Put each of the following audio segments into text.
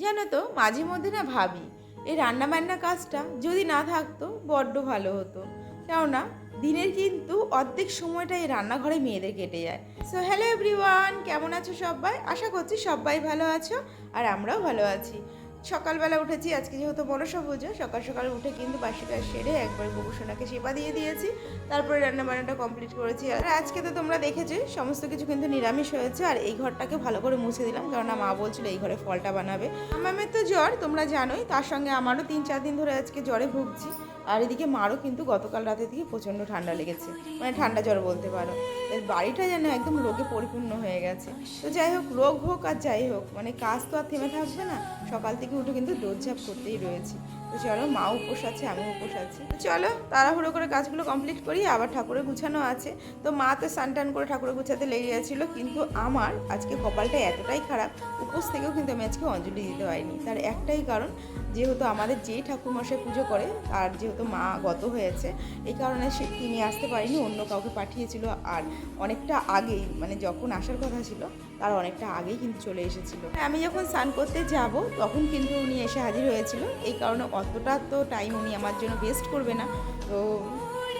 জানো তো মাঝে মধ্যে না ভাবি এই রান্নাবান্না কাজটা যদি না থাকতো বড্ড ভালো হতো। কেননা দিনের কিন্তু অর্ধেক সময়টা এই রান্নাঘরে মেয়েদের কেটে যায়। সো হ্যালো এভরিওয়ান, কেমন আছো সবাই? আশা করছি সবাই ভালো আছো আর আমরাও ভালো আছি। সকালবেলা উঠেছি, আজকে যেহেতু মনসা পুজো, সকাল সকাল উঠে কিন্তু বাসি কাজ সেরে একবার গোপুসোনাকে সেবা দিয়ে দিয়েছি। তারপরে রান্নাবান্নাটা কমপ্লিট করেছি। আর আজকে তো তোমরা দেখেছো সমস্ত কিছু কিন্তু নিরামিষ হয়েছে। আর এই ঘরটাকে ভালো করে মুছে দিলাম, কেননা মা বলছিল এই ঘরে ফলটা বানাবে। আমামের তো জ্বর তোমরা জানোই, তার সঙ্গে আমারও 3-4 দিন ধরে আজকে জ্বরে ভুগছি। আর এদিকে মারও কিন্তু গতকাল রাতে থেকে প্রচণ্ড ঠান্ডা লেগেছে, মানে ঠান্ডা জ্বর বলতে পারো। এর বাড়িটা যেন একদম রোগে পরিপূর্ণ হয়ে গেছে। তো যাই হোক, রোগ হোক আর যাই হোক, মানে কাজ তো আর থেমে থাকবে না। সকাল থেকে উঠে কিন্তু দৌড়ঝাঁপ করতেই রয়েছি। তো চলো, মা উপোস আছে, আমি উপোস আছি। তো চলো তাড়াহুড়ো করে কাজগুলো কমপ্লিট করি। আবার ঠাকুরের গুছানো আছে। তো মা তো স্নান টান করে ঠাকুরের গুছাতে লেগে গেছিলো, কিন্তু আমার আজকে কপালটা এতটাই খারাপ, উপোস থেকেও কিন্তু আমি আজকে অঞ্জলি দিতে পারিনি। তার একটাই কারণ, যেহেতু আমাদের যেই ঠাকুরমশাই পুজো করে আর যেহেতু মা গত হয়েছে, এই কারণে তিনি আসতে পারেনি, অন্য কাউকে পাঠিয়েছিল। আর অনেকটা আগেই, মানে যখন আসার কথা ছিল তার অনেকটা আগেই কিন্তু চলে এসেছিলো। আমি যখন স্নান করতে যাব তখন কিন্তু উনি এসে হাজির হয়েছিল। এই কারণে অতটা তো টাইম উনি আমার জন্য ওয়েস্ট করবে না। তো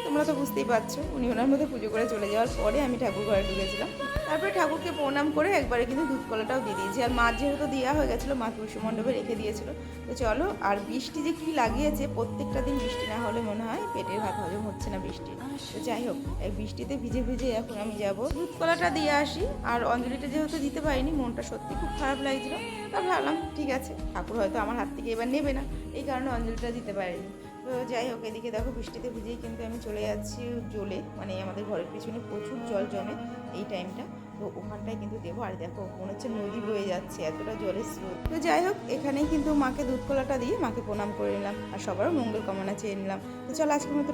তোমরা তো বুঝতেই পারছো, উনি ওনার মধ্যে পুজো করে চলে যাওয়ার পরে আমি ঠাকুর ঘরে ঢুকেছিলাম। তারপরে ঠাকুরকে প্রণাম করে একবারে কিন্তু দুধ কলাটাও দিয়ে দিয়েছি। আর মা যেহেতু দেওয়া হয়ে গেছিলো, মা তুলসী মণ্ডপে রেখে দিয়েছিল। তো চলো, আর বৃষ্টি যে কী লাগিয়েছে, প্রত্যেকটা দিন বৃষ্টি না হলে মনে হয় পেটের ভাত হজম হচ্ছে না বৃষ্টি। তো যাই হোক, এই বৃষ্টিতে ভিজে ভিজে এখন আমি যাব দুধ কলাটা দিয়ে আসি। আর অঞ্জলিটা যেহেতু দিতে পারিনি, মনটা সত্যি খুব খারাপ লাগছিল। তা ভাবলাম ঠিক আছে, ঠাকুর হয়তো আমার হাত থেকে এবার নেবে না, এই কারণে অঞ্জলিটা দিতে পারিনি। তো যাই হোক, এদিকে দেখো বৃষ্টিতে ভিজেই কিন্তু আমি চলে যাচ্ছি জলে, মানে আমাদের ঘরের পিছনে প্রচুর জল জমে এই টাইমটা। তো ওখানটায় কিন্তু দেবো। আর দেখো মনে হচ্ছে নদী বয়ে যাচ্ছে, এতটা জলের স্রোত। তো যাই হোক, এখানেই কিন্তু মাকে দুধ কলাটা দিয়ে মাকে প্রণাম করে নিলাম আর সবারও মঙ্গল কামনা চেয়ে নিলাম। তো চলো আজকের মতো